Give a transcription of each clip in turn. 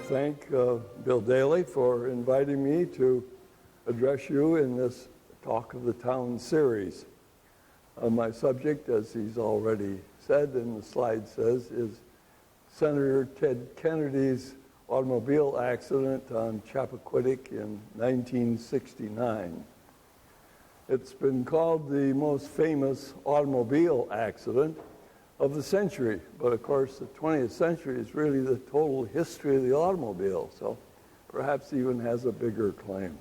Thank Bill Daly for inviting me to address you in this Talk of the Town series. My subject, as he's already said and the slide says, is Senator Ted Kennedy's automobile accident on Chappaquiddick in 1969. It's been called the most famous automobile accident of the century, but of course the 20th century is really the total history of the automobile, so perhaps even has a bigger claim.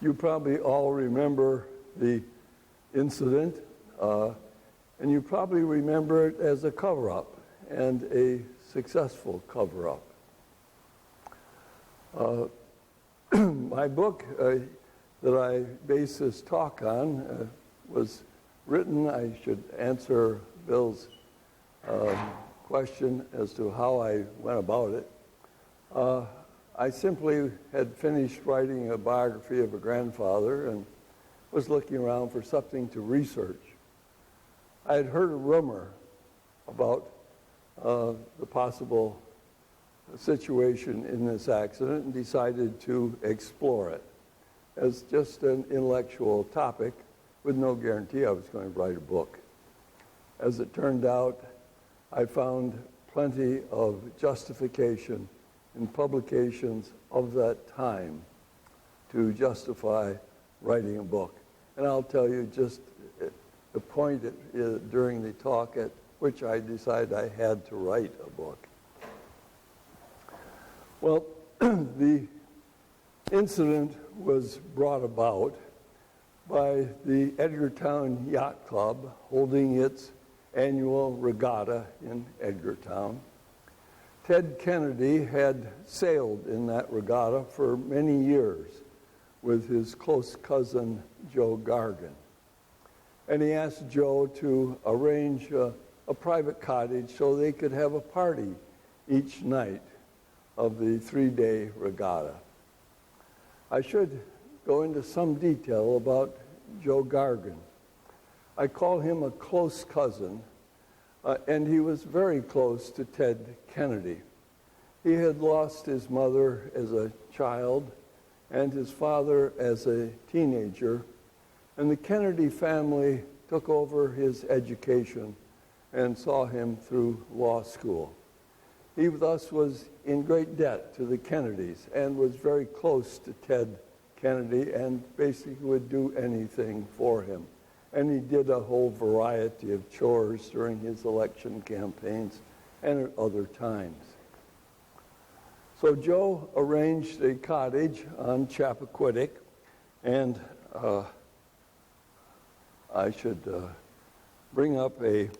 You probably all remember the incident, and you probably remember it as a cover-up, and a successful cover-up. My book that I base this talk on was written, I should answer Bill's question as to how I went about it. I simply had finished writing a biography of a grandfather and was looking around for something to research. I had heard a rumor about the possible situation in this accident and decided to explore it as just an intellectual topic with no guarantee I was going to write a book. As it turned out, I found plenty of justification in publications of that time to justify writing a book. And I'll tell you just the point during the talk at which I decided I had to write a book. Well, the incident was brought about by the Edgartown Yacht Club holding its annual regatta in Edgartown. Ted Kennedy had sailed in that regatta for many years with his close cousin Joe Gargan. And he asked Joe to arrange a private cottage so they could have a party each night of the 3-day regatta. I should go into some detail about Joe Gargan. I call him a close cousin, and he was very close to Ted Kennedy. He had lost his mother as a child and his father as a teenager, and the Kennedy family took over his education and saw him through law school. He thus was in great debt to the Kennedys and was very close to Ted Kennedy and basically would do anything for him. And he did a whole variety of chores during his election campaigns and at other times. So Joe arranged a cottage on Chappaquiddick, and I should bring up a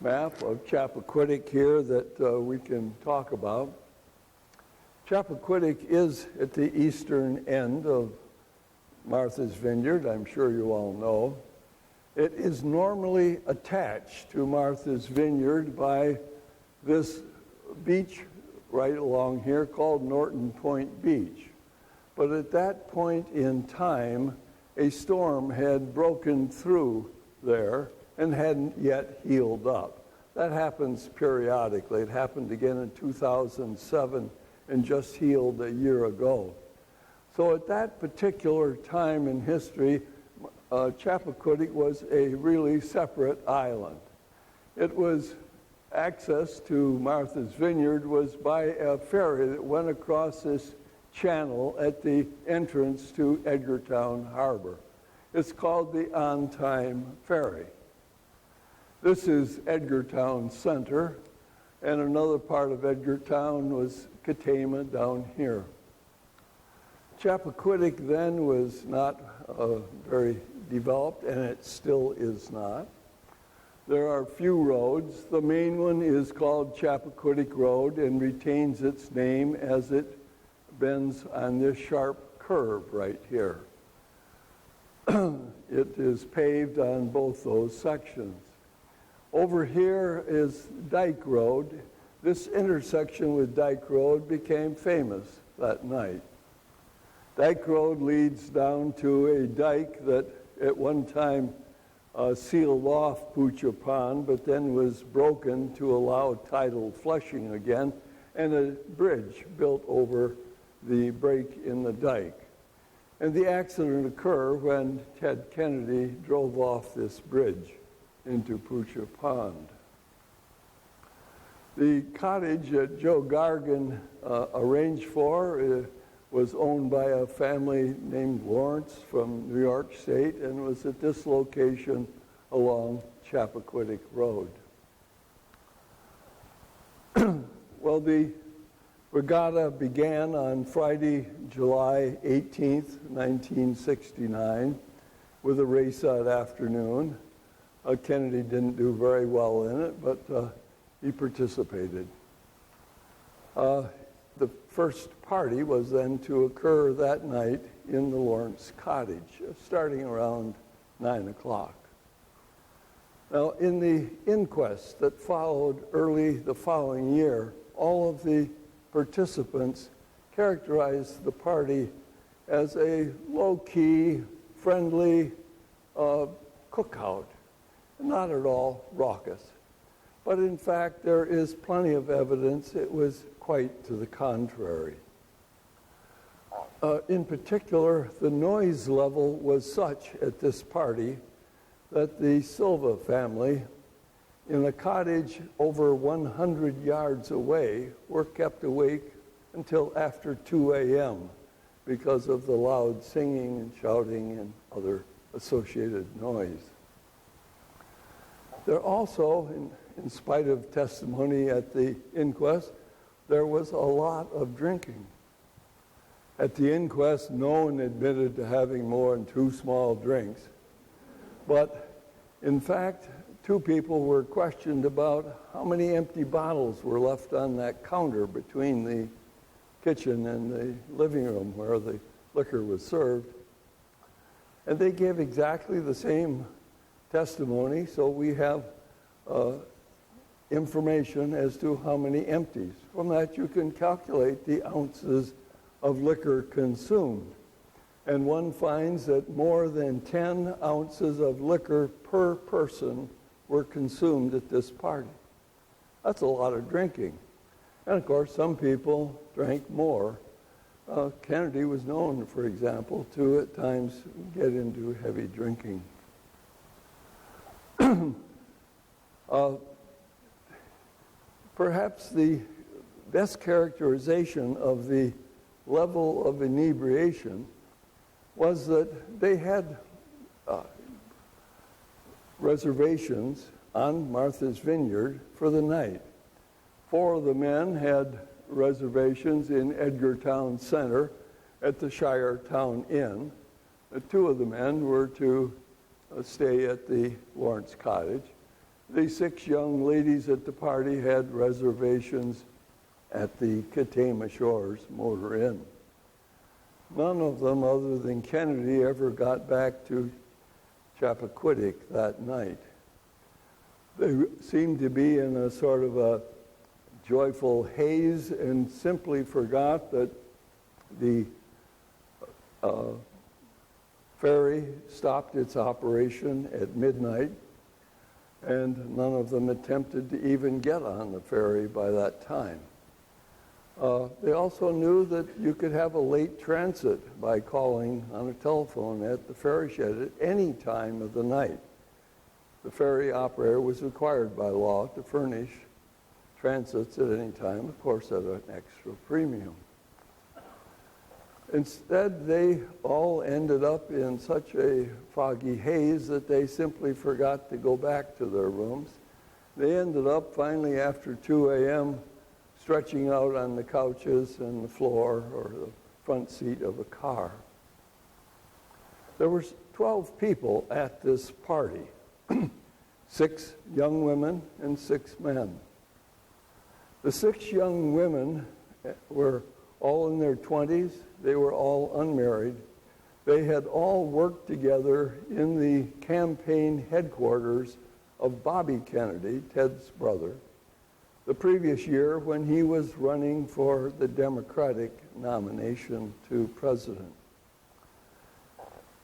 map of Chappaquiddick here that we can talk about. Chappaquiddick is at the eastern end of Martha's Vineyard, I'm sure you all know. It is normally attached to Martha's Vineyard by this beach right along here called Norton Point Beach. But at that point in time, a storm had broken through there and hadn't yet healed up. That happens periodically. It happened again in 2007 and just healed a year ago. So at that particular time in history, Chappaquiddick was a really separate island. It was access to Martha's Vineyard was by a ferry that went across this channel at the entrance to Edgartown Harbor. It's called the On-Time Ferry. This is Edgartown Center, and another part of Edgartown was Katama down here. Chappaquiddick then was not very developed, and it still is not. There are few roads. The main one is called Chappaquiddick Road and retains its name as it bends on this sharp curve right here. It is paved on both those sections. Over here is Dyke Road. This intersection with Dyke Road became famous that night. Dyke Road leads down to a dike that at one time sealed off Poocha Pond, but then was broken to allow tidal flushing again, and a bridge built over the break in the dike. And the accident occurred when Ted Kennedy drove off this bridge into Poocha Pond. The cottage that Joe Gargan arranged for was owned by a family named Lawrence from New York State and was at this location along Chappaquiddick Road. Well, the regatta began on Friday, July 18th, 1969, with a race that afternoon. Kennedy didn't do very well in it, but he participated. The first party was then to occur that night in the Lawrence cottage, starting around 9 o'clock. Now, in the inquest that followed early the following year, all of the participants characterized the party as a low-key, friendly cookout, not at all raucous. But in fact, there is plenty of evidence it was quite to the contrary. In particular, the noise level was such at this party that the Silva family, in a cottage over 100 yards away, were kept awake until after 2 a.m. because of the loud singing and shouting and other associated noise. There also, in spite of testimony at the inquest, there was a lot of drinking. At the inquest, no one admitted to having more than 2 small drinks. But in fact, 2 people were questioned about how many empty bottles were left on that counter between the kitchen and the living room where the liquor was served. And they gave exactly the same testimony, so we have information as to how many empties. From that, you can calculate the ounces of liquor consumed. And one finds that more than 10 ounces of liquor per person were consumed at this party. That's a lot of drinking. And of course, some people drank more. Kennedy was known, for example, to at times get into heavy drinking. Perhaps the best characterization of the level of inebriation was that they had reservations on Martha's Vineyard for the night. 4 of the men had reservations in Edgartown Center at the Shire Town Inn. 2 of the men were to stay at the Lawrence Cottage. The 6 young ladies at the party had reservations at the Katama Shores Motor Inn. None of them, other than Kennedy, ever got back to Chappaquiddick that night. They seemed to be in a sort of a joyful haze and simply forgot that the ferry stopped its operation at midnight, and none of them attempted to even get on the ferry by that time. They also knew that you could have a late transit by calling on a telephone at the ferry shed at any time of the night. The ferry operator was required by law to furnish transits at any time, of course at an extra premium. Instead, they all ended up in such a foggy haze that they simply forgot to go back to their rooms. They ended up finally after 2 a.m. stretching out on the couches and the floor or the front seat of a car. There were 12 people at this party, 6 young women and 6 men. The 6 young women were all in their 20s. They were all unmarried. They had all worked together in the campaign headquarters of Bobby Kennedy, Ted's brother, the previous year when he was running for the Democratic nomination to president.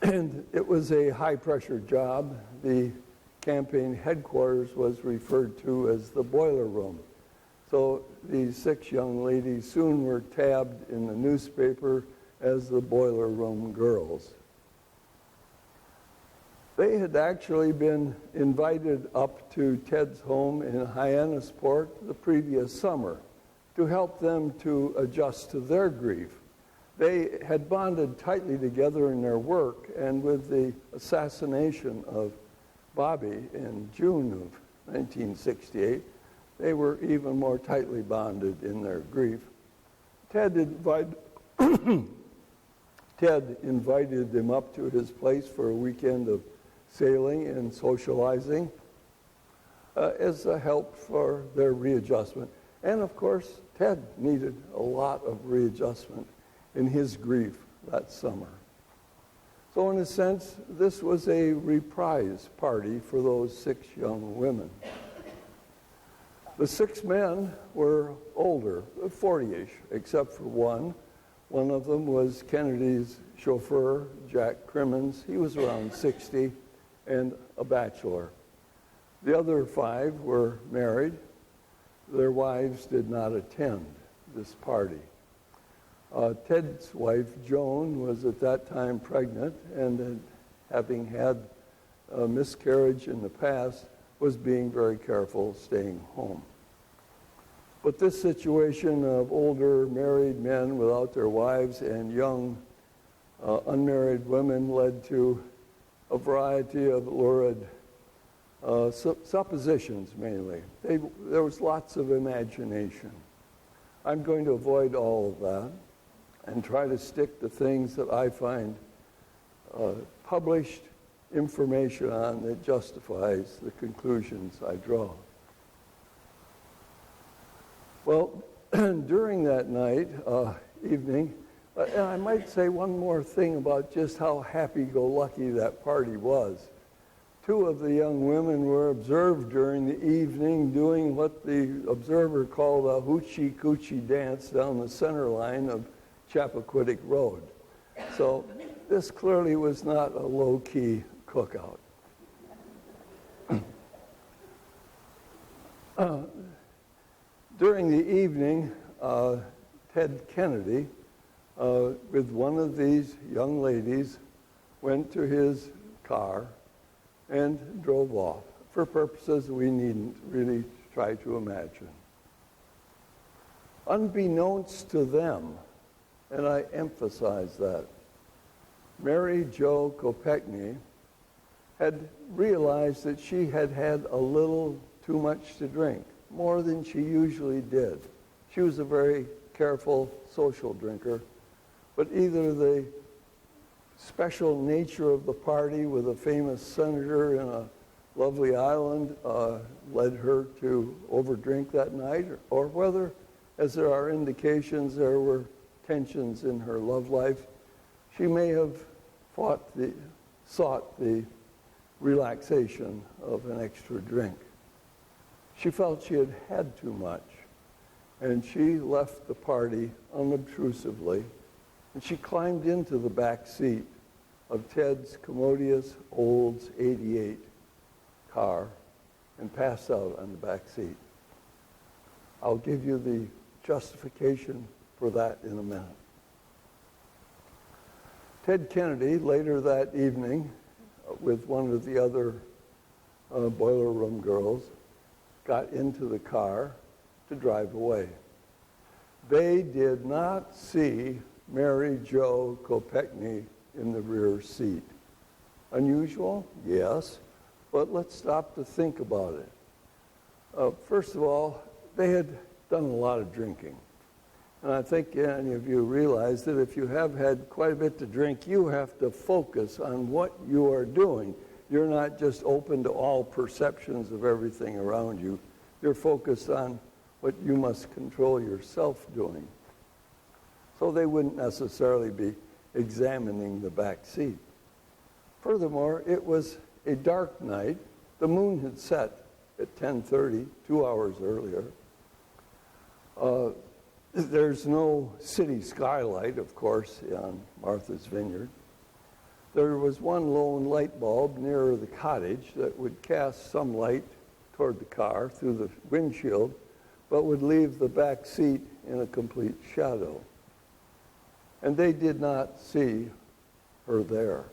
And it was a high-pressure job. The campaign headquarters was referred to as the boiler room. So these 6 young ladies soon were tabbed in the newspaper as the boiler room girls. They had actually been invited up to Ted's home in Hyannisport the previous summer to help them to adjust to their grief. They had bonded tightly together in their work, and with the assassination of Bobby in June of 1968, they were even more tightly bonded in their grief. Ted invited them up to his place for a weekend of sailing and socializing as a help for their readjustment. And of course, Ted needed a lot of readjustment in his grief that summer. So in a sense, this was a reprise party for those 6 young women. The 6 men were older, 40-ish, except for one. One of them was Kennedy's chauffeur, Jack Crimmins. He was around 60 and a bachelor. The other 5 were married. Their wives did not attend this party. Ted's wife, Joan, was at that time pregnant and having had a miscarriage in the past, was being very careful staying home. But this situation of older married men without their wives and young unmarried women led to a variety of lurid suppositions, mainly. There was lots of imagination. I'm going to avoid all of that and try to stick to things that I find published information on that justifies the conclusions I draw. Well, during that night, evening, and I might say one more thing about just how happy-go-lucky that party was. 2 of the young women were observed during the evening doing what the observer called a hoochie-coochie dance down the center line of Chappaquiddick Road. So this clearly was not a low-key cookout. During the evening, Ted Kennedy, with one of these young ladies, went to his car and drove off for purposes we needn't really try to imagine. Unbeknownst to them, and I emphasize that, Mary Jo Kopechne had realized that she had had a little too much to drink, more than she usually did. She was a very careful social drinker, but either the special nature of the party with a famous senator in a lovely island led her to overdrink that night, or whether, as there are indications, there were tensions in her love life, she may have sought the relaxation of an extra drink. She felt she had had too much, and she left the party unobtrusively, and she climbed into the back seat of Ted's commodious Olds 88 car and passed out on the back seat. I'll give you the justification for that in a minute. Ted Kennedy, later that evening, with one of the other boiler room girls, got into the car to drive away. They did not see Mary Jo Kopechne in the rear seat. Unusual? Yes, but let's stop to think about it. First of all, they had done a lot of drinking. And I think any of you realize that if you have had quite a bit to drink, you have to focus on what you are doing. You're not just open to all perceptions of everything around you. You're focused on what you must control yourself doing. So they wouldn't necessarily be examining the back seat. Furthermore, it was a dark night. The moon had set at 10:30, 2 hours earlier. There's no city skylight, of course, on Martha's Vineyard. There was one lone light bulb near the cottage that would cast some light toward the car through the windshield, but would leave the back seat in a complete shadow. And they did not see her there.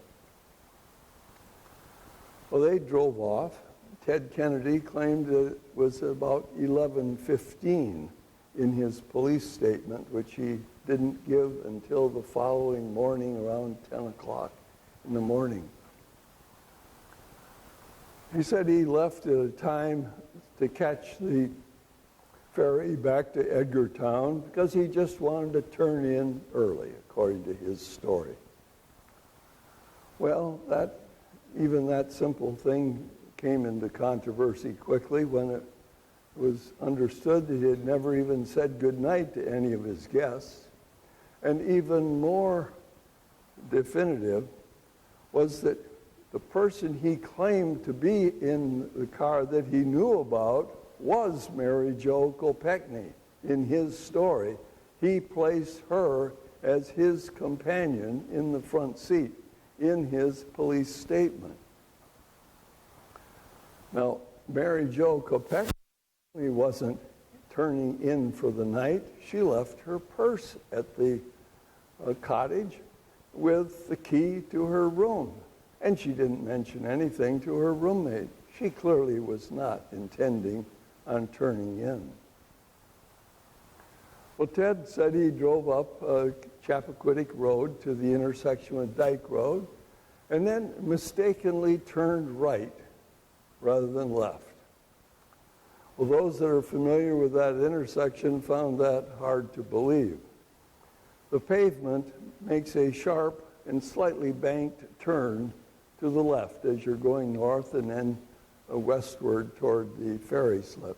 Well, they drove off. Ted Kennedy claimed that it was about 11:15 in his police statement, which he didn't give until the following morning around 10 o'clock in the morning. He said he left at a time to catch the ferry back to Edgartown because he just wanted to turn in early, according to his story. Well, even that simple thing came into controversy quickly when it was understood that he had never even said goodnight to any of his guests. And even more definitive was that the person he claimed to be in the car that he knew about was Mary Jo Kopechne. In his story, he placed her as his companion in the front seat in his police statement. Now, Mary Jo Kopechne wasn't turning in for the night. She left her purse at the cottage with the key to her room. And she didn't mention anything to her roommate. She clearly was not intending on turning in. Well, Ted said he drove up Chappaquiddick Road to the intersection with Dyke Road and then mistakenly turned right rather than left. Well, those that are familiar with that intersection found that hard to believe. The pavement makes a sharp and slightly banked turn to the left as you're going north and then westward toward the ferry slip.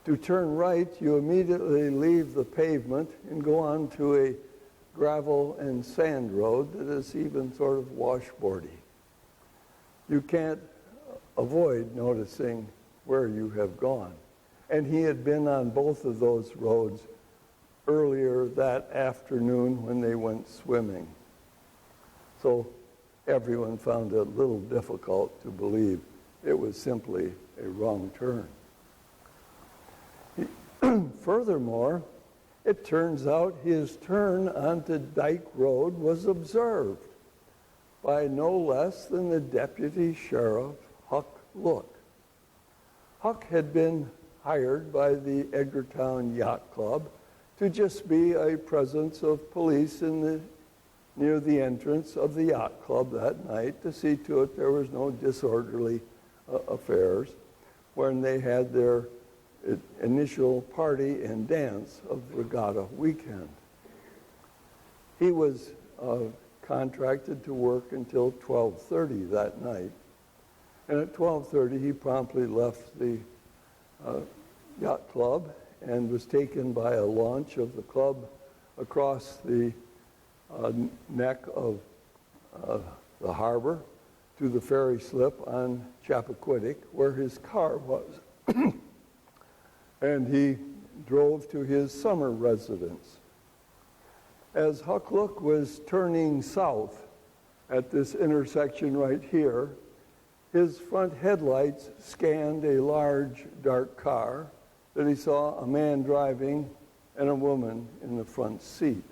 To turn right, you immediately leave the pavement and go on to a gravel and sand road that is even sort of washboardy. You can't avoid noticing where you have gone. And he had been on both of those roads earlier that afternoon when they went swimming. So everyone found it a little difficult to believe it was simply a wrong turn. Furthermore, it turns out his turn onto Dyke Road was observed by no less than the Deputy Sheriff, Huck Look. Huck had been hired by the Edgartown Yacht Club to just be a presence of police near the entrance of the yacht club that night to see to it there was no disorderly affairs when they had their initial party and dance of regatta weekend. He was contracted to work until 12:30 that night. And at 12:30, he promptly left the yacht club and was taken by a launch of the club across the neck of the harbor to the ferry slip on Chappaquiddick, where his car was. And he drove to his summer residence. As Huck Look was turning south at this intersection right here, his front headlights scanned a large, dark car that he saw a man driving and a woman in the front seat.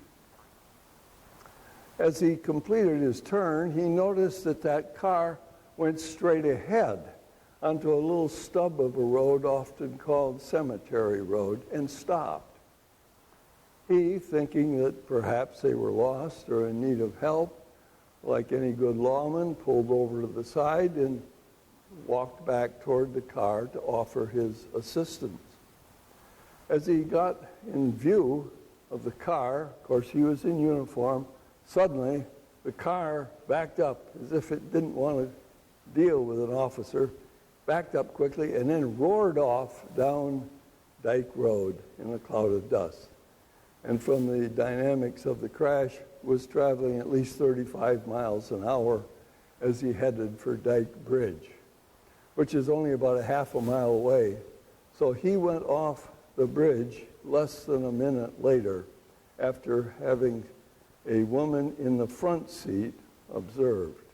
As he completed his turn, he noticed that that car went straight ahead onto a little stub of a road often called Cemetery Road and stopped. He, thinking that perhaps they were lost or in need of help, like any good lawman, pulled over to the side and walked back toward the car to offer his assistance. As he got in view of the car, of course he was in uniform, suddenly the car backed up as if it didn't want to deal with an officer, backed up quickly and then roared off down Dyke Road in a cloud of dust. And from the dynamics of the crash, was traveling at least 35 miles an hour as he headed for Dyke Bridge, which is only about a half a mile away. So he went off the bridge less than a minute later after having a woman in the front seat observed.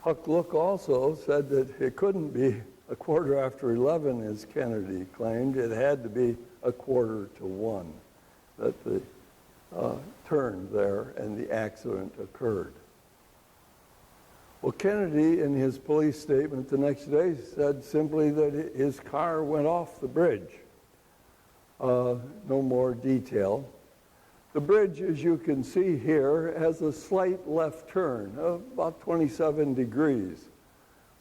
Huck Look also said that it couldn't be a quarter after 11, as Kennedy claimed. It had to be a quarter to 1 that the turn there and the accident occurred. Well, Kennedy, in his police statement the next day, said simply that his car went off the bridge. No more detail. The bridge, as you can see here, has a slight left turn, about 27 degrees.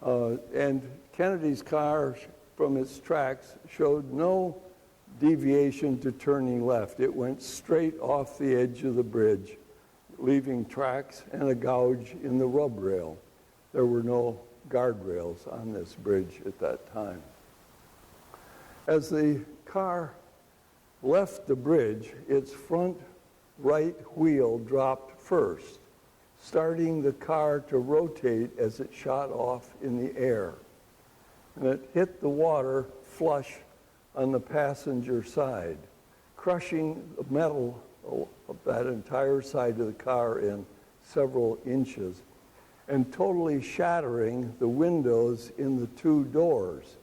And Kennedy's car, from its tracks, showed no deviation to turning left. It went straight off the edge of the bridge, leaving tracks and a gouge in the rub rail. There were no guardrails on this bridge at that time. As the car left the bridge, its front right wheel dropped first, starting the car to rotate as it shot off in the air. And it hit the water flush on the passenger side, crushing the metal of that entire side of the car in several inches, and totally shattering the windows in the two doors,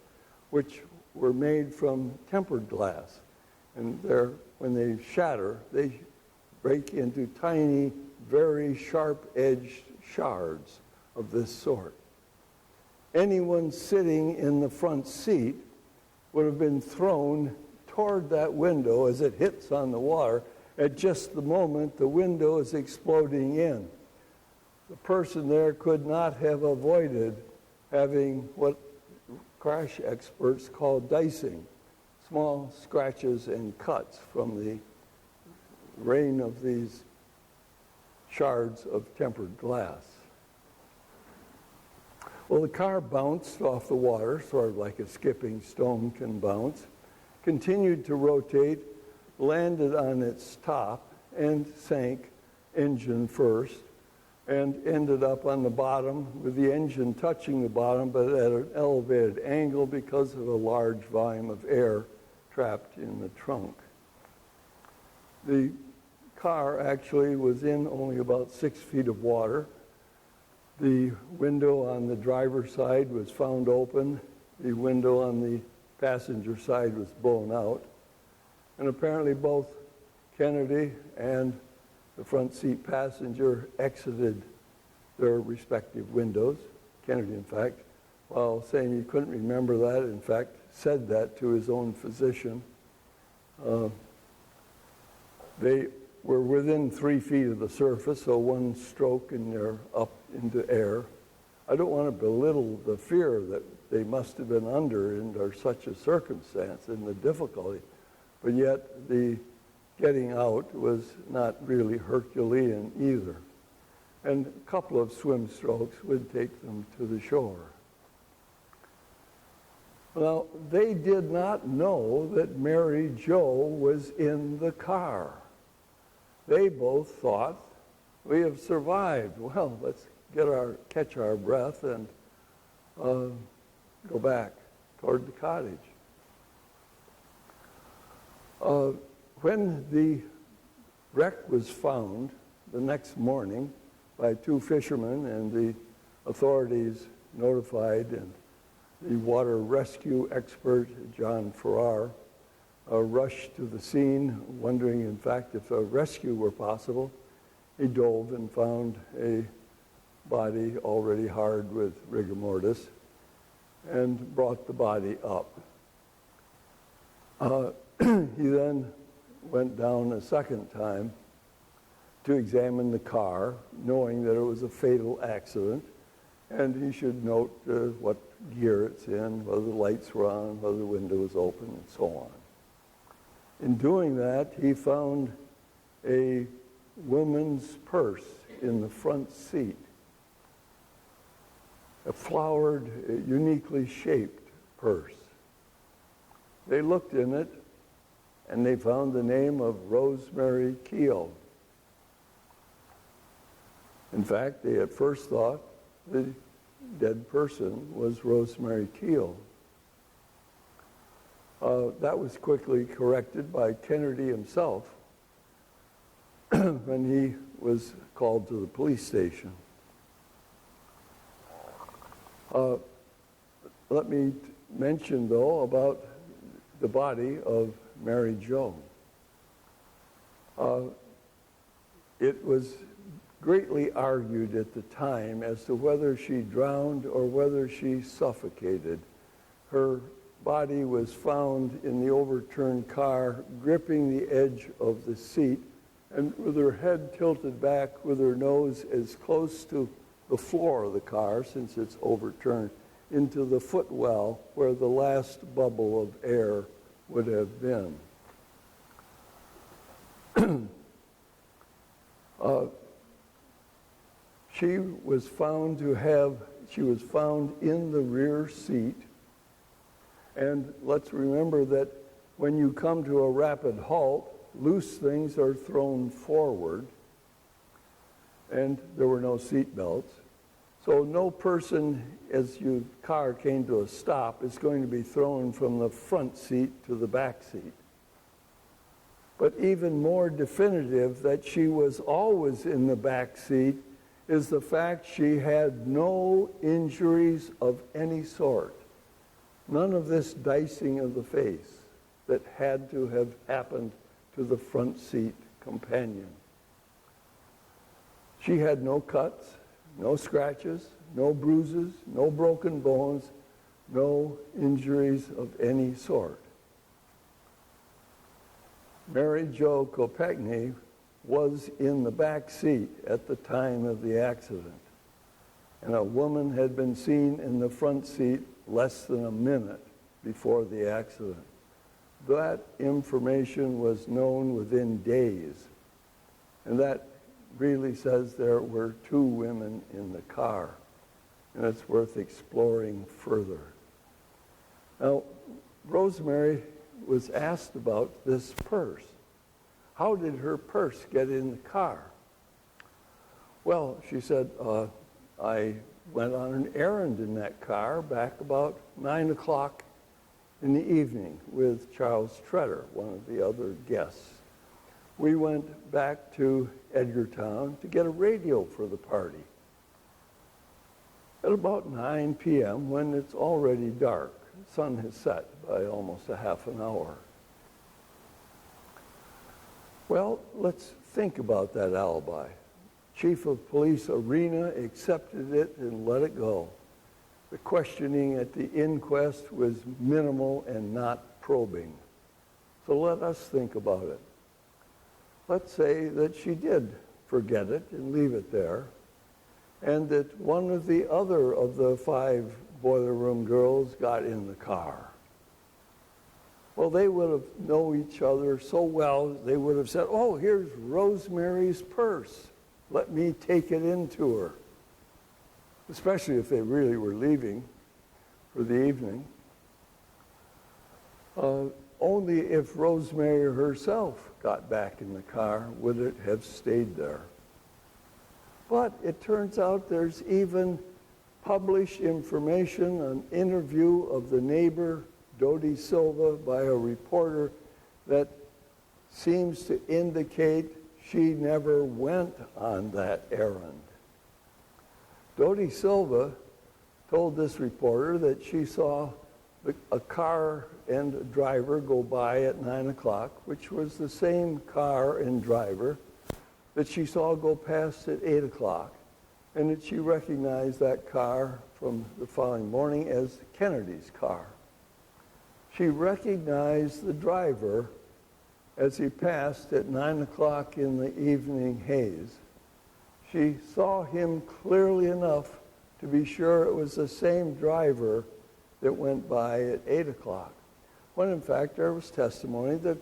which were made from tempered glass. And when they shatter, they break into tiny, very sharp-edged shards of this sort. Anyone sitting in the front seat would have been thrown toward that window as it hits on the water at just the moment the window is exploding in. The person there could not have avoided having what crash experts call dicing, small scratches and cuts from the rain of these shards of tempered glass. Well, the car bounced off the water, sort of like a skipping stone can bounce, continued to rotate, landed on its top, and sank engine first, and ended up on the bottom with the engine touching the bottom, but at an elevated angle because of a large volume of air trapped in the trunk. The car actually was in only about 6 feet of water. The window on the driver's side was found open. The window on the passenger side was blown out. And apparently both Kennedy and the front seat passenger exited their respective windows. Kennedy, in fact, while saying he couldn't remember that, in fact, said that to his own physician. They were within 3 feet of the surface, so one stroke and they're up into air. I don't want to belittle the fear that they must have been under such a circumstance and the difficulty, but yet the getting out was not really Herculean either. And a couple of swim strokes would take them to the shore. Now, they did not know that Mary Jo was in the car. They both thought, we have survived. Well, let's catch our breath and go back toward the cottage. When the wreck was found the next morning by 2 fishermen and the authorities notified, and the water rescue expert, John Farrar, rushed to the scene, wondering, in fact, if a rescue were possible. He dove and found a body already hard with rigor mortis and brought the body up. He then went down a second time to examine the car, knowing that it was a fatal accident, and he should note what gear it's in, whether the lights were on, whether the window was open, and so on. In doing that, he found a woman's purse in the front seat, a flowered, uniquely shaped purse. They looked in it, and they found the name of Rosemary Keel. In fact, they at first thought the dead person was Rosemary Keel. That was quickly corrected by Kennedy himself when he was called to the police station. Let me mention, though, about the body of Mary Jo. It was greatly argued at the time as to whether she drowned or whether she suffocated. Her body was found in the overturned car, gripping the edge of the seat, and with her head tilted back, with her nose as close to the floor of the car, since it's overturned, into the footwell where the last bubble of air would have been. She was found in the rear seat. And let's remember that when you come to a rapid halt, loose things are thrown forward, and there were no seat belts. So no person, as your car came to a stop, is going to be thrown from the front seat to the back seat. But even more definitive that she was always in the back seat is the fact she had no injuries of any sort. None of this dicing of the face that had to have happened to the front seat companion. She had no cuts, no scratches, no bruises, no broken bones, no injuries of any sort. Mary Jo Kopechne was in the back seat at the time of the accident, and a woman had been seen in the front seat less than a minute before the accident. That information was known within days, and that really says there were two women in the car, and it's worth exploring further. Now, Rosemary was asked about this purse. How did her purse get in the car? Well, she said, I went on an errand in that car back about 9 o'clock in the evening with Charles Tretter, one of the other guests. We went back to Edgartown to get a radio for the party. At about 9 p.m., when it's already dark, the sun has set by almost a half an hour. Well, let's think about that alibi. Chief of Police Arena accepted it and let it go. The questioning at the inquest was minimal and not probing. So let us think about it. Let's say that she did forget it and leave it there, and that one of the other of the 5 boiler room girls got in the car. Well, they would have known each other so well, they would have said, oh, here's Rosemary's purse. Let me take it into her. Especially if they really were leaving for the evening. Only if Rosemary herself got back in the car would it have stayed there. But it turns out there's even published information, an interview of the neighbor, Dodie Silva, by a reporter that seems to indicate she never went on that errand. Dodie Silva told this reporter that she saw a car and a driver go by at 9 o'clock, which was the same car and driver that she saw go past at 8 o'clock, and that she recognized that car from the following morning as Kennedy's car. She recognized the driver as he passed at 9 o'clock in the evening haze. She saw him clearly enough to be sure it was the same driver that went by at 8 o'clock, when in fact there was testimony that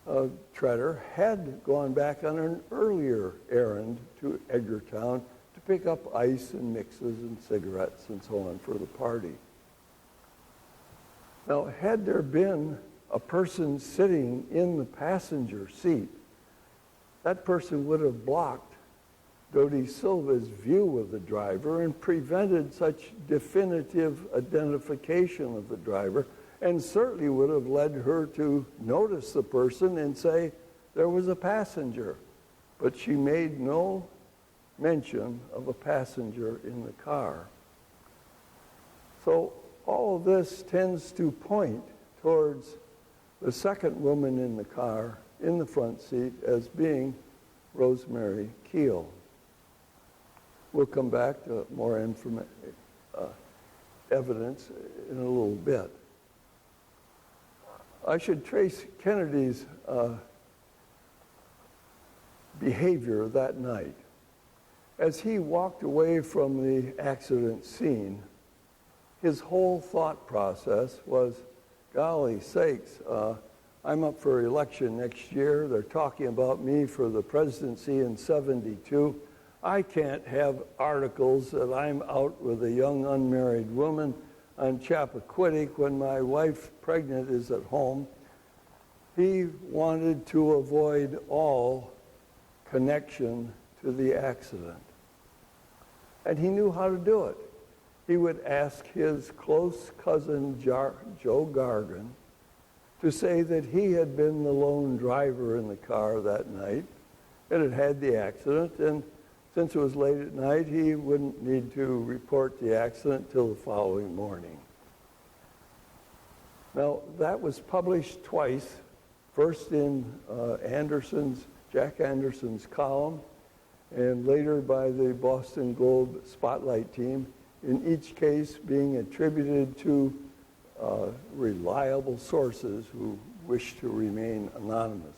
Tretter had gone back on an earlier errand to Edgartown to pick up ice and mixes and cigarettes and so on for the party. Now, had there been a person sitting in the passenger seat, that person would have blocked Dodi Silva's view of the driver and prevented such definitive identification of the driver, and certainly would have led her to notice the person and say there was a passenger. But she made no mention of a passenger in the car. So all of this tends to point towards the second woman in the car, in the front seat, as being Rosemary Keel. We'll come back to more evidence in a little bit. I should trace Kennedy's behavior that night. As he walked away from the accident scene, his whole thought process was, golly sakes, I'm up for election next year. They're talking about me for the presidency in '72. I can't have articles that I'm out with a young unmarried woman on Chappaquiddick when my wife, pregnant, is at home. He wanted to avoid all connection to the accident. And he knew how to do it. He would ask his close cousin, Joe Gargan, to say that he had been the lone driver in the car that night and had had the accident, and since it was late at night, he wouldn't need to report the accident till the following morning. Now, that was published twice, first in Jack Anderson's column, and later by the Boston Globe Spotlight team, in each case being attributed to reliable sources who wish to remain anonymous.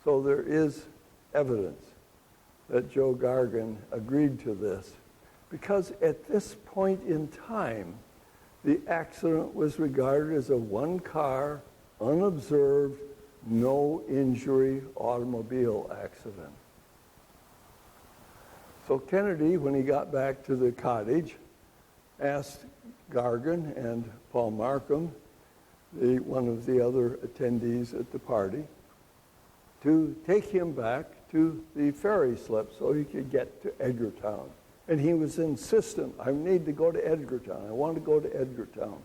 So there is evidence that Joe Gargan agreed to this, because at this point in time, the accident was regarded as a one-car, unobserved, no-injury automobile accident. So Kennedy, when he got back to the cottage, asked Gargan and Paul Markham, one of the other attendees at the party, to take him back to the ferry slip so he could get to Edgartown. And he was insistent, I need to go to Edgartown. I want to go to Edgartown.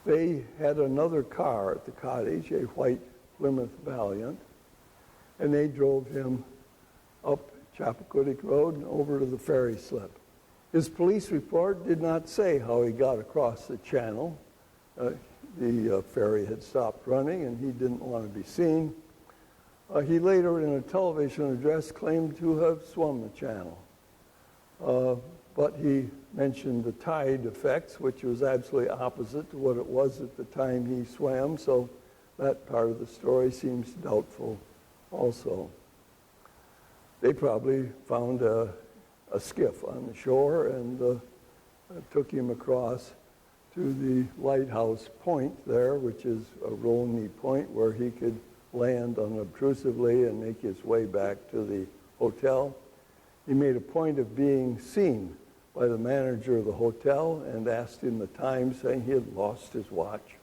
They had another car at the cottage, a white Plymouth Valiant, and they drove him up Chappaquiddick Road and over to the ferry slip. His police report did not say how he got across the channel. The ferry had stopped running and he didn't want to be seen. He later, in a television address, claimed to have swum the channel. But he mentioned the tide effects, which was absolutely opposite to what it was at the time he swam, so that part of the story seems doubtful also. They probably found a skiff on the shore and took him across to the lighthouse point there, which is a Rolney Point, where he could land unobtrusively and make his way back to the hotel. He made a point of being seen by the manager of the hotel and asked him the time, saying he had lost his watch.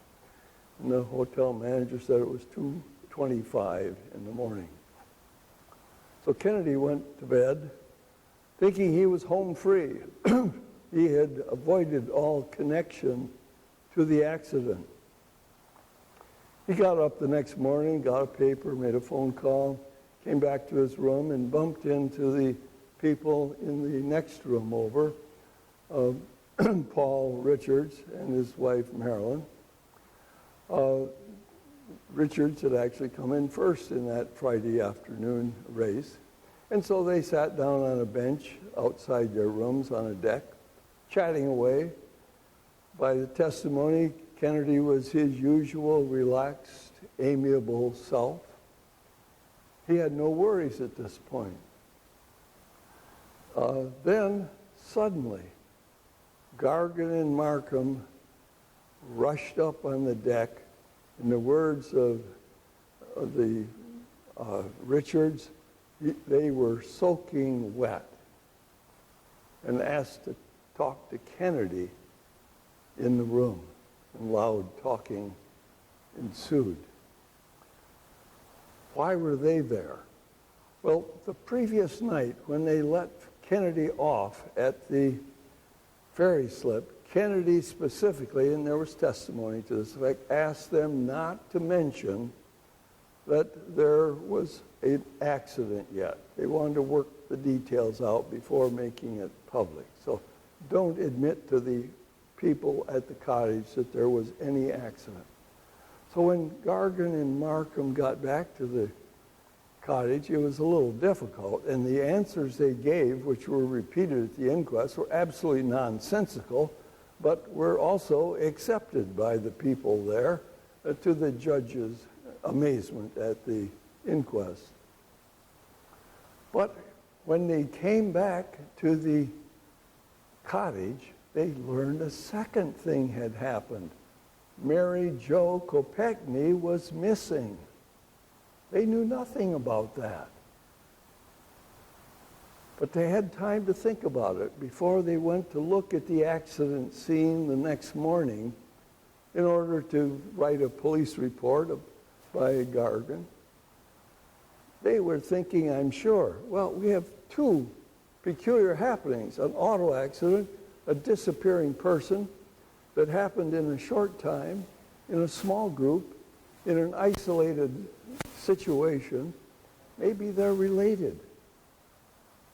And the hotel manager said it was 2:25 in the morning. So Kennedy went to bed thinking he was home free. He had avoided all connection to the accident. He got up the next morning, got a paper, made a phone call, came back to his room and bumped into the people in the next room over, Paul Richards and his wife Marilyn. Richards had actually come in first in that Friday afternoon race. And so they sat down on a bench outside their rooms on a deck, chatting away. By the testimony, Kennedy was his usual relaxed, amiable self. He had no worries at this point. Then, suddenly, Gargan and Markham rushed up on the deck. In the words of the Richards, they were soaking wet and asked to talk to Kennedy in the room, and loud talking ensued. Why were they there? Well, the previous night when they let Kennedy off at the ferry slip, Kennedy specifically, and there was testimony to this effect, asked them not to mention that there was an accident yet. They wanted to work the details out before making it public. So don't admit to the people at the cottage that there was any accident. So when Gargan and Markham got back to the cottage, it was a little difficult, and the answers they gave, which were repeated at the inquest, were absolutely nonsensical, but were also accepted by the people there, to the judge's amazement at the inquest. But when they came back to the cottage, they learned a second thing had happened. Mary Jo Kopechne was missing. They knew nothing about that. But they had time to think about it before they went to look at the accident scene the next morning in order to write a police report by Gargan. They were thinking, I'm sure, well, we have two peculiar happenings, an auto accident, a disappearing person that happened in a short time, in a small group, in an isolated situation. Maybe they're related.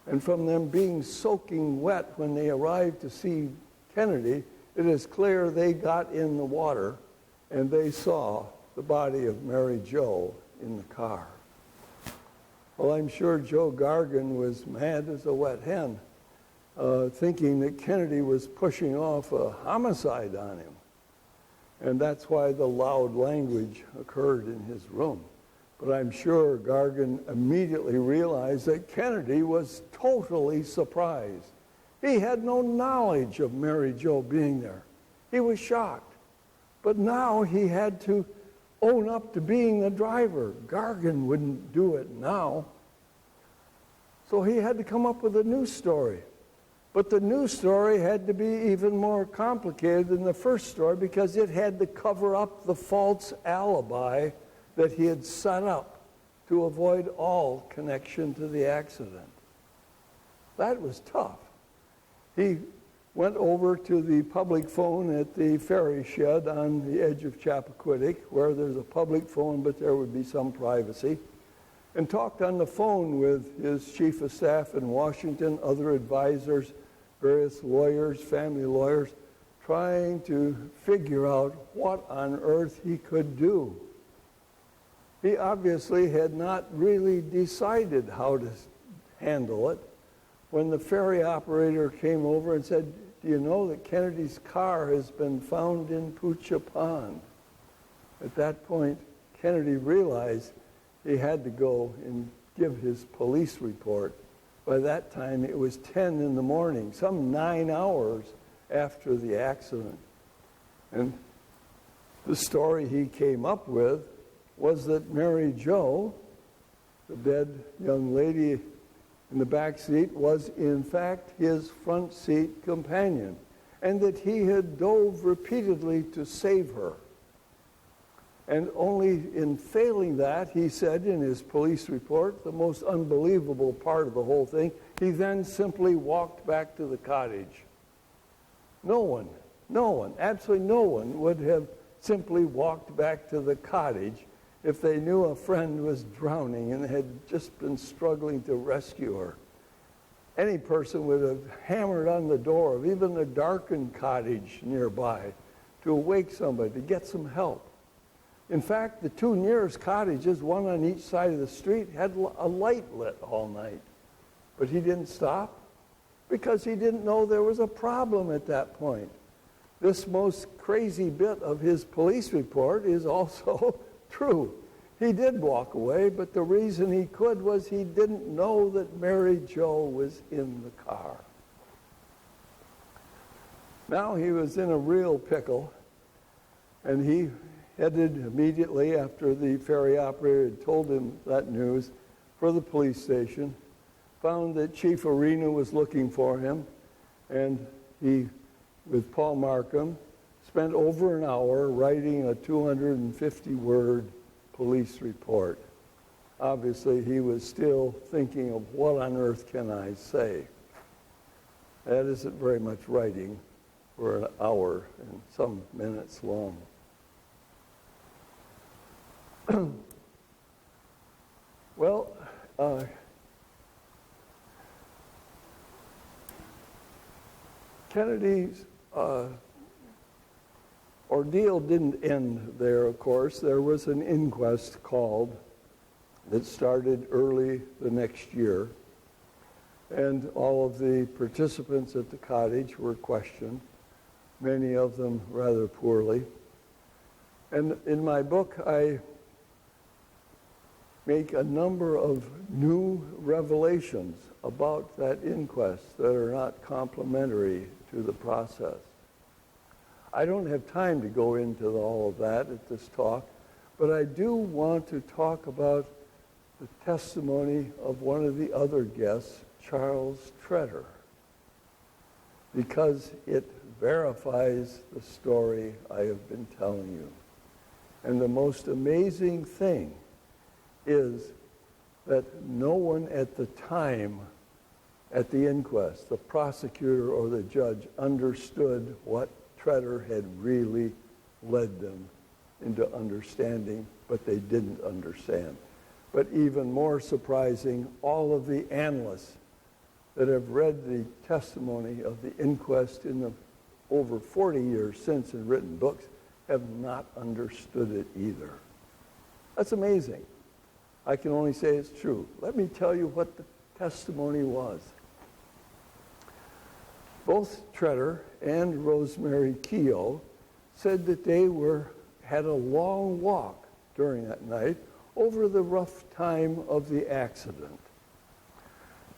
And from them being soaking wet when they arrived to see Kennedy, it is clear they got in the water and they saw the body of Mary Jo in the car. Well, I'm sure Joe Gargan was mad as a wet hen, thinking that Kennedy was pushing off a homicide on him. And that's why the loud language occurred in his room. But I'm sure Gargan immediately realized that Kennedy was totally surprised. He had no knowledge of Mary Jo being there. He was shocked. But now he had to own up to being the driver. Gargan wouldn't do it now. So he had to come up with a new story. But the new story had to be even more complicated than the first story because it had to cover up the false alibi that he had set up to avoid all connection to the accident. That was tough. He went over to the public phone at the ferry shed on the edge of Chappaquiddick, where there's a public phone, but there would be some privacy, and talked on the phone with his chief of staff in Washington, other advisors, various lawyers, family lawyers, trying to figure out what on earth he could do. He obviously had not really decided how to handle it when the ferry operator came over and said, "Do you know that Kennedy's car has been found in Pucha Pond?" At that point, Kennedy realized he had to go and give his police report. By that time, it was 10 in the morning, some 9 hours after the accident. And the story he came up with was that Mary Jo, the dead young lady in the back seat, was in fact his front seat companion, and that he had dove repeatedly to save her. And only in failing that, he said in his police report, the most unbelievable part of the whole thing, he then simply walked back to the cottage. No one, absolutely no one would have simply walked back to the cottage if they knew a friend was drowning and had just been struggling to rescue her. Any person would have hammered on the door of even a darkened cottage nearby to awake somebody, to get some help. In fact, the two nearest cottages, one on each side of the street, had a light lit all night. But he didn't stop because he didn't know there was a problem at that point. This most crazy bit of his police report is also true. He did walk away, but the reason he could was he didn't know that Mary Jo was in the car. Now he was in a real pickle, and headed immediately after the ferry operator had told him that news for the police station, found that Chief Arena was looking for him, and he, with Paul Markham, spent over an hour writing a 250-word police report. Obviously, he was still thinking of what on earth can I say. That isn't very much writing for an hour and some minutes long. Well, Kennedy's ordeal didn't end there, of course. There was an inquest called that started early the next year, and all of the participants at the cottage were questioned, many of them rather poorly. And in my book, I make a number of new revelations about that inquest that are not complimentary to the process. I don't have time to go into all of that at this talk, but I do want to talk about the testimony of one of the other guests, Charles Tretter, because it verifies the story I have been telling you. And the most amazing thing is that no one at the time at the inquest, the prosecutor or the judge, understood what Tretter had really led them into understanding, but they didn't understand. But even more surprising, all of the analysts that have read the testimony of the inquest in the over 40 years since and written books have not understood it either. That's amazing. I can only say it's true. Let me tell you what the testimony was. Both Tretter and Rosemary Keogh said that they had a long walk during that night over the rough time of the accident.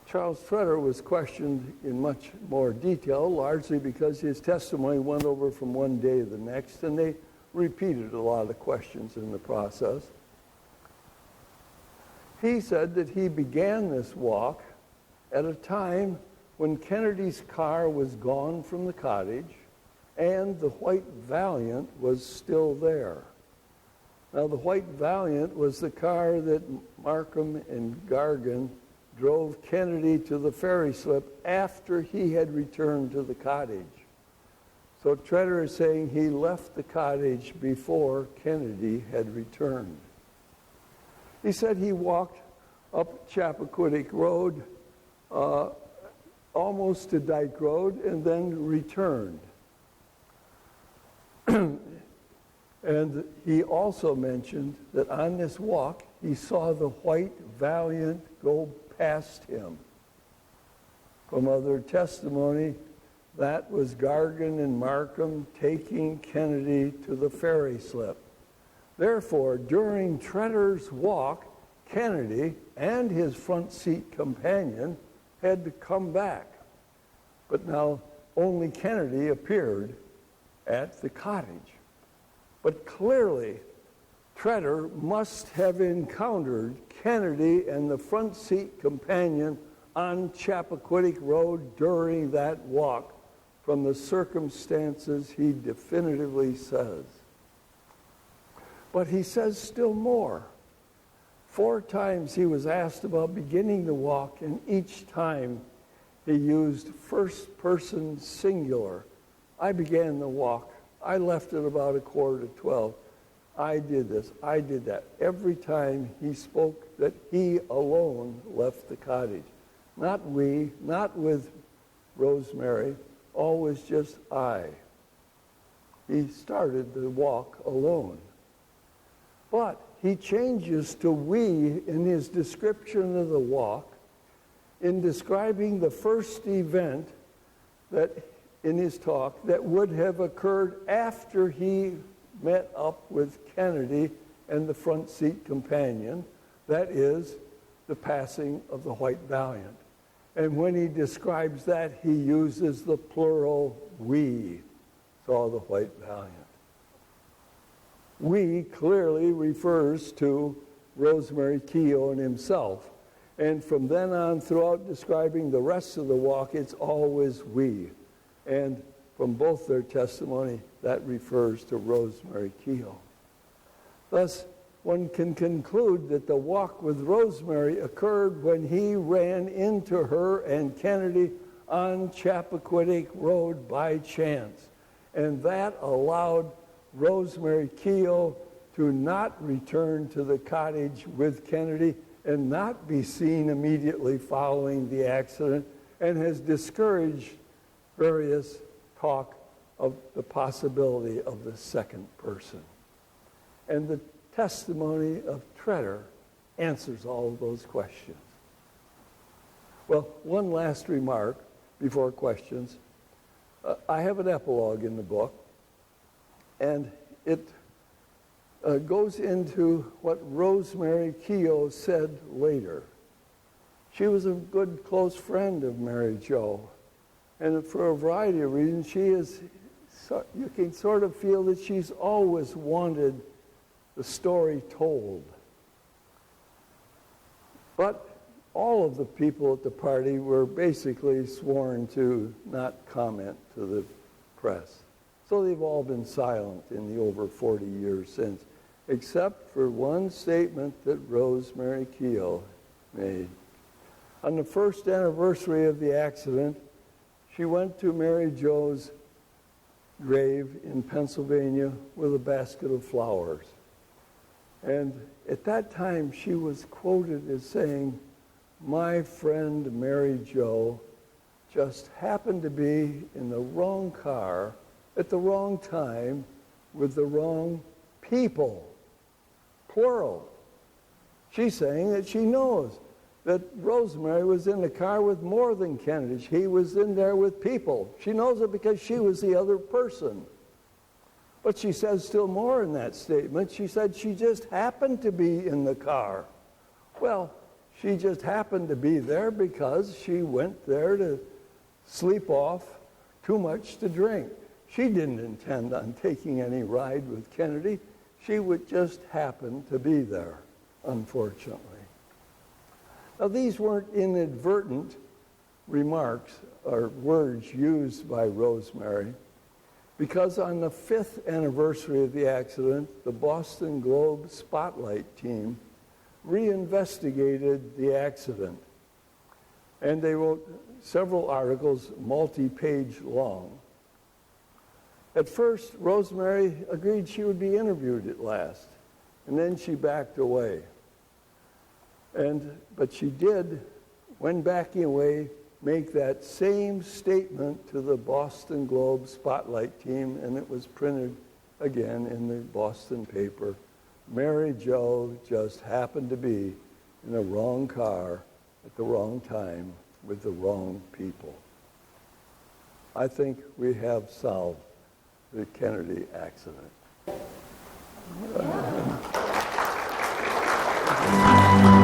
Charles Tretter was questioned in much more detail, largely because his testimony went over from one day to the next, and they repeated a lot of questions in the process. He said that he began this walk at a time when Kennedy's car was gone from the cottage and the White Valiant was still there. Now, the White Valiant was the car that Markham and Gargan drove Kennedy to the ferry slip after he had returned to the cottage. So Tretter is saying he left the cottage before Kennedy had returned. He said he walked up Chappaquiddick Road almost to Dyke Road and then returned. And he also mentioned that on this walk, he saw the White Valiant go past him. From other testimony, that was Gargan and Markham taking Kennedy to the ferry slip. Therefore, during Tretter's walk, Kennedy and his front seat companion had to come back. But now only Kennedy appeared at the cottage. But clearly, Tretter must have encountered Kennedy and the front seat companion on Chappaquiddick Road during that walk, from the circumstances he definitively says. But he says still more. 4 times he was asked about beginning the walk, and each time he used first person singular. I began the walk. I left at about 11:45. I did this. I did that. Every time he spoke that he alone left the cottage. Not we, not with Rosemary, always just I. He started the walk alone. But he changes to we in his description of the walk, in describing the first event that in his talk that would have occurred after he met up with Kennedy and the front seat companion, that is, the passing of the White Valiant. And when he describes that, he uses the plural we saw the White Valiant. We clearly refers to Rosemary Keown himself. And from then on, throughout describing the rest of the walk, it's always we. And from both their testimony, that refers to Rosemary Keown. Thus, one can conclude that the walk with Rosemary occurred when he ran into her and Kennedy on Chappaquiddick Road by chance. And that allowed Rosemary Keown to not return to the cottage with Kennedy and not be seen immediately following the accident, and has discouraged various talk of the possibility of the second person. And the testimony of Tretter answers all of those questions. Well, one last remark before questions. I have an epilogue in the book, and it goes into what Rosemary Keown said later. She was a good, close friend of Mary Jo, and for a variety of reasons, you can sort of feel that she's always wanted the story told. But all of the people at the party were basically sworn to not comment to the press. So they've all been silent in the over 40 years since, except for one statement that Rosemary Keown made. On the first anniversary of the accident, she went to Mary Jo's grave in Pennsylvania with a basket of flowers. And at that time, she was quoted as saying, "My friend Mary Jo just happened to be in the wrong car at the wrong time with the wrong people," plural. She's saying that she knows that Rosemary was in the car with more than Kennedy. He was in there with people. She knows it because she was the other person. But she says still more in that statement. She said she just happened to be in the car. Well, she just happened to be there because she went there to sleep off too much to drink. She didn't intend on taking any ride with Kennedy. She would just happen to be there, unfortunately. Now, these weren't inadvertent remarks or words used by Rosemary, because on the 5th anniversary of the accident, the Boston Globe Spotlight team reinvestigated the accident. And they wrote several articles, multi-page long. At first, Rosemary agreed she would be interviewed at last, and then she backed away. But she did, when backing away, make that same statement to the Boston Globe Spotlight team, and it was printed again in the Boston paper. Mary Jo just happened to be in the wrong car at the wrong time with the wrong people. I think we have solved the Kennedy accident. Yeah.